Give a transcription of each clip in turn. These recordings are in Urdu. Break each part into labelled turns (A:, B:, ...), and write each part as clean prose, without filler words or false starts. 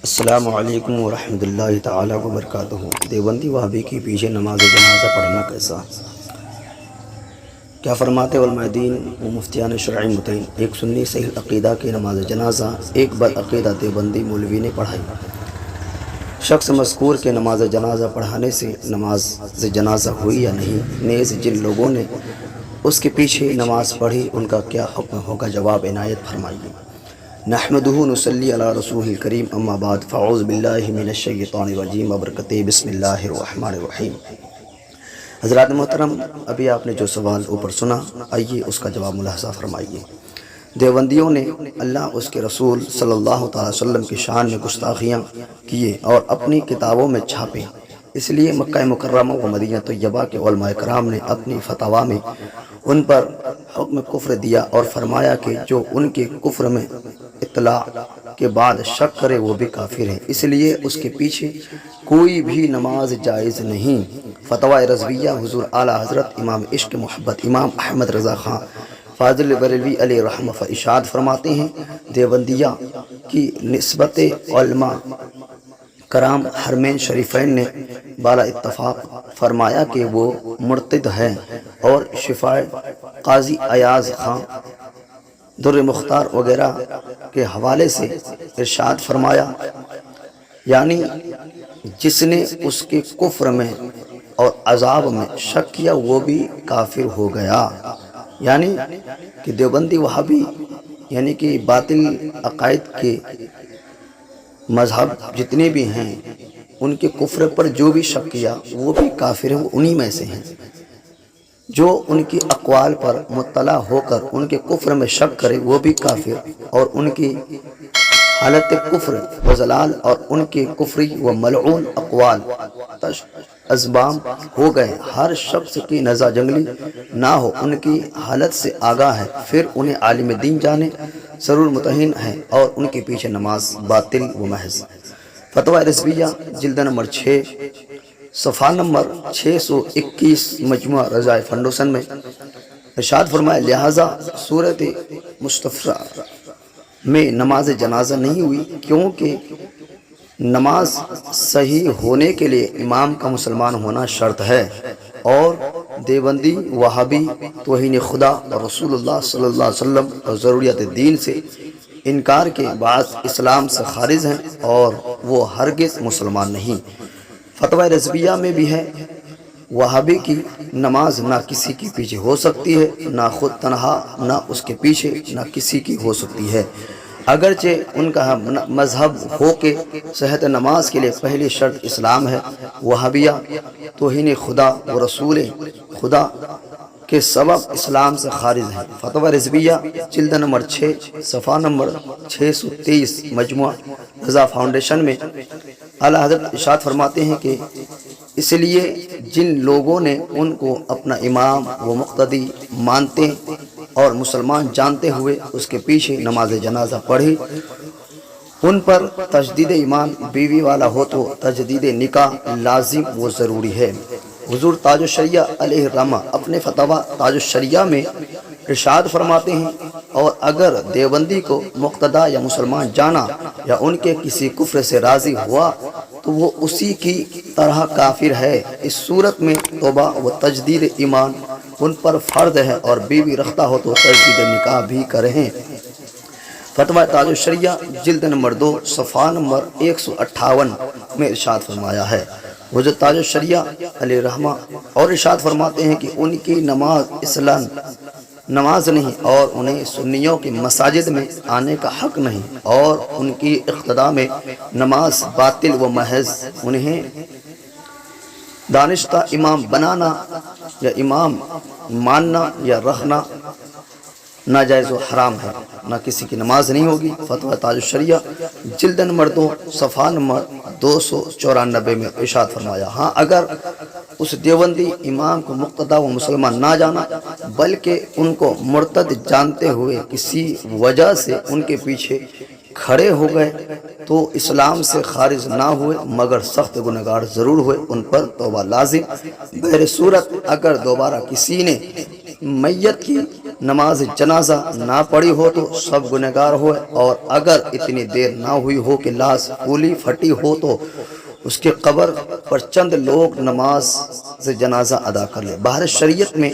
A: السلام علیکم ورحمۃ اللہ تعالیٰ وبرکاتہ۔ دیوبندی وہابی کے پیچھے نماز جنازہ پڑھنا کیسا؟ کیا فرماتے علماء دین و مفتیان شرعی متعین؟ ایک سنی صحیح عقیدہ کی نماز جنازہ ایک بدعقیدہ دیوبندی مولوی نے پڑھائی۔ شخص مذکور کے نماز جنازہ پڑھانے سے نماز جنازہ ہوئی یا نہیں؟ نیز جن لوگوں نے اس کے پیچھے نماز پڑھی ان کا کیا حکم ہوگا؟ جواب عنایت فرمائیے۔ نحمدہ نصلی علی رسول الکریم، اما بعد، فاعوذ باللہ من الشیطان الرجیم، وبرکاتہ، بسم اللہ الرحمن الرحیم۔ حضرات محترم، ابھی آپ نے جو سوال اوپر سنا، آئیے اس کا جواب ملاحظہ فرمائیے۔ دیوبندیوں نے اللہ اس کے رسول صلی اللہ تعالی وسلم کی شان میں گستاخیاں کیے اور اپنی کتابوں میں چھاپے، اس لیے مکہ مکرمہ و مدینہ طیبہ کے علماء کرام نے اپنی فتاویٰ میں ان پر حکم کفر دیا اور فرمایا کہ جو ان کے کفر میں اطلاع کے بعد شک کرے وہ بھی کافر ہے، اس لیے اس کے پیچھے کوئی بھی نماز جائز نہیں۔ فتویٰ رضویہ حضور اعلیٰ حضرت امام عشق محبت امام احمد رضا خان فاضل بریلوی علیہ رحمہ ارشاد فرماتے ہیں، دیوبندیہ کی نسبت علماء کرام حرمین شریفین نے بالا اتفاق فرمایا کہ وہ مرتد ہے، اور شفاء قاضی ایاز خان در مختار وغیرہ کے حوالے سے ارشاد فرمایا، یعنی جس نے اس کے کفر میں اور عذاب میں شک کیا وہ بھی کافر ہو گیا۔ یعنی کہ دیوبندی وہابی یعنی کہ باطل عقائد کے مذہب جتنے بھی ہیں ان کے کفر پر جو بھی شک کیا وہ بھی کافر ہیں، وہ انہی میں سے ہیں۔ جو ان کی اقوال پر مطلع ہو کر ان کے کفر میں شک کرے وہ بھی کافر، اور ان کی حالت کفر و ضلال اور ان کے کفری و ملعون اقوال ازبام ہو گئے۔ ہر شخص کی نزا جنگلی نہ ہو ان کی حالت سے آگاہ ہے، پھر انہیں عالم دین جانے ضرور متعین ہے، اور ان کے پیچھے نماز باطل و محض۔ فتویٰ رضویہ جلد نمبر 6 صفحہ نمبر 621 مجموعہ رضائے فنڈوسن میں ارشاد فرمایا، لہذا صورت مستفرہ میں نماز جنازہ نہیں ہوئی، کیونکہ نماز صحیح ہونے کے لیے امام کا مسلمان ہونا شرط ہے، اور دیوبندی وہابی توہین خدا اور رسول اللہ صلی اللہ علیہ وسلم اور ضروریات دین سے انکار کے بعد اسلام سے خارج ہیں، اور وہ ہرگز مسلمان نہیں۔ فتویٰ رضویہ میں بھی ہے، وہابی کی نماز نہ کسی کے پیچھے ہو سکتی ہے، نہ خود تنہا، نہ اس کے پیچھے، نہ کسی کی ہو سکتی ہے، اگرچہ ان کا مذہب ہو کہ صحت نماز کے لیے پہلی شرط اسلام ہے۔ وہابیہ توہین خدا و رسول خدا کے سبب اسلام سے خارج ہیں۔ فتویٰ رضویہ جلد نمبر 6 صفحہ نمبر 623 مجموعہ رضا فاؤنڈیشن میں اعلیٰ حضرت ارشاد فرماتے ہیں کہ اس لیے جن لوگوں نے ان کو اپنا امام و مقتدی مانتے اور مسلمان جانتے ہوئے اس کے پیچھے نماز جنازہ پڑھی، ان پر تجدید ایمان بیوی والا ہو تو تجدید نکاح لازم و ضروری ہے۔ حضور تاج الشریعہ علیہ الرحمہ اپنے فتویٰ تاج الشریعہ میں ارشاد فرماتے ہیں، اور اگر دیوبندی کو مقتدا یا مسلمان جانا یا ان کے کسی کفر سے راضی ہوا تو وہ اسی کی طرح کافر ہے۔ اس صورت میں توبہ و تجدید ایمان ان پر فرض ہے، اور بیوی رختہ ہو تو تجدید نکاح بھی کریں۔ فتویٰ تاج الشریعہ جلد نمبر 2 صفحہ نمبر 158 میں ارشاد فرمایا ہے، حضرت تاج الشریعہ علیہ رحمہ اور ارشاد فرماتے ہیں کہ ان کی نماز اصلاً نماز نہیں، اور انہیں سنیوں کی مساجد میں آنے کا حق نہیں، اور ان کی اقتداء میں نماز باطل و محض۔ انہیں دانشتہ امام بنانا یا امام ماننا یا رکھنا ناجائز و حرام ہے، نہ کسی کی نماز نہیں ہوگی۔ فتویٰ تاج الشریعہ جلد نمبر 2 صفحہ نمبر 294 میں ارشاد فرمایا، ہاں اگر اس دیوبندی امام کو مقتدا و مسلمان نہ جانا بلکہ ان کو مرتد جانتے ہوئے کسی وجہ سے ان کے پیچھے کھڑے ہو گئے تو اسلام سے خارج نہ ہوئے، مگر سخت گنہگار ضرور ہوئے، ان پر توبہ لازم۔ بہر صورت اگر دوبارہ کسی نے میت کی نماز جنازہ نہ پڑھی ہو تو سب گنہگار ہوئے، اور اگر اتنی دیر نہ ہوئی ہو کہ لاش پھولی پھٹی ہو تو اس کے قبر پر چند لوگ نماز سے جنازہ ادا کر لے۔ بہر شریعت میں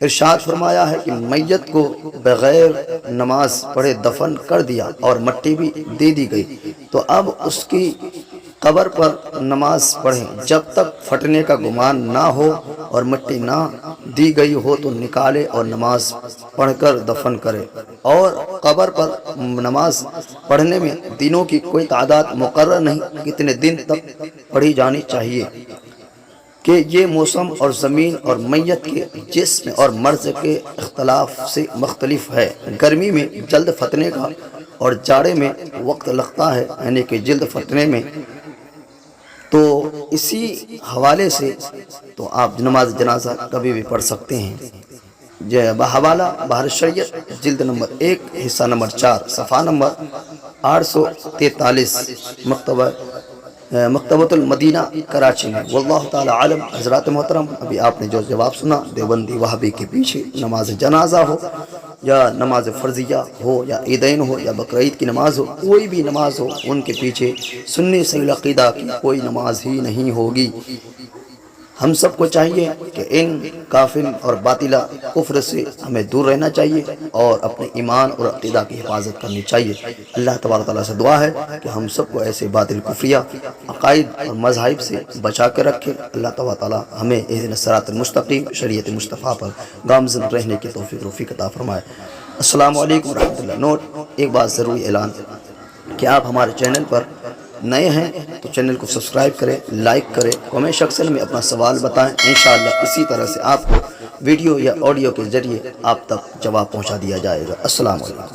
A: ارشاد فرمایا ہے کہ میت کو بغیر نماز پڑھے دفن کر دیا اور مٹی بھی دے دی گئی تو اب اس کی قبر پر نماز پڑھیں، جب تک پھٹنے کا گمان نہ ہو اور مٹی نہ دی گئی ہو تو نکالے اور نماز پڑھ کر دفن کرے۔ اور قبر پر نماز پڑھنے میں دنوں کی کوئی تعداد مقرر نہیں، کتنے دن تک پڑھی جانی چاہیے کہ یہ موسم اور زمین اور میت کے جسم اور مرض کے اختلاف سے مختلف ہے۔ گرمی میں جلد پھٹنے کا اور جاڑے میں وقت لگتا ہے، یعنی کہ جلد پھٹنے میں، تو اسی حوالے سے تو آپ نماز جنازہ کبھی بھی پڑھ سکتے ہیں۔ بحوالہ بہر شریعت جلد نمبر 1 حصہ نمبر 4 صفحہ نمبر 843 مکتبۃ المدینہ کراچی میں۔ واللہ تعالی عالم۔ حضرات محترم، ابھی آپ نے جو جواب سنا، دیوبندی وہابی کے پیچھے نماز جنازہ ہو یا نماز فرضیہ ہو یا عیدین ہو یا بقرعید کی نماز ہو، کوئی بھی نماز ہو، ان کے پیچھے سنی صحیح عقیدہ کی کوئی نماز ہی نہیں ہوگی۔ ہم سب کو چاہیے کہ ان کافر اور باطلہ کفر سے ہمیں دور رہنا چاہیے اور اپنے ایمان اور عقیدہ کی حفاظت کرنی چاہیے۔ اللہ تبارک تعالیٰ سے دعا ہے کہ ہم سب کو ایسے باطل کفریہ عقائد اور مذاہب سے بچا کے رکھے۔ اللہ تبارک تعالیٰ ہمیں اہدنا الصراط المستقیم شریعت مصطفیٰ پر گامزن رہنے کی توفیق عطا فرمائے۔ السلام علیکم ورحمۃ اللہ۔ نوٹ، ایک بات ضروری اعلان کہ آپ ہمارے چینل پر نئے ہیں تو چینل کو سبسکرائب کریں، لائک کریں، کمنٹ سیکشن میں اپنا سوال بتائیں۔ انشاءاللہ اسی طرح سے آپ کو ویڈیو یا آڈیو کے ذریعے آپ تک جواب پہنچا دیا جائے گا۔ السلام علیکم۔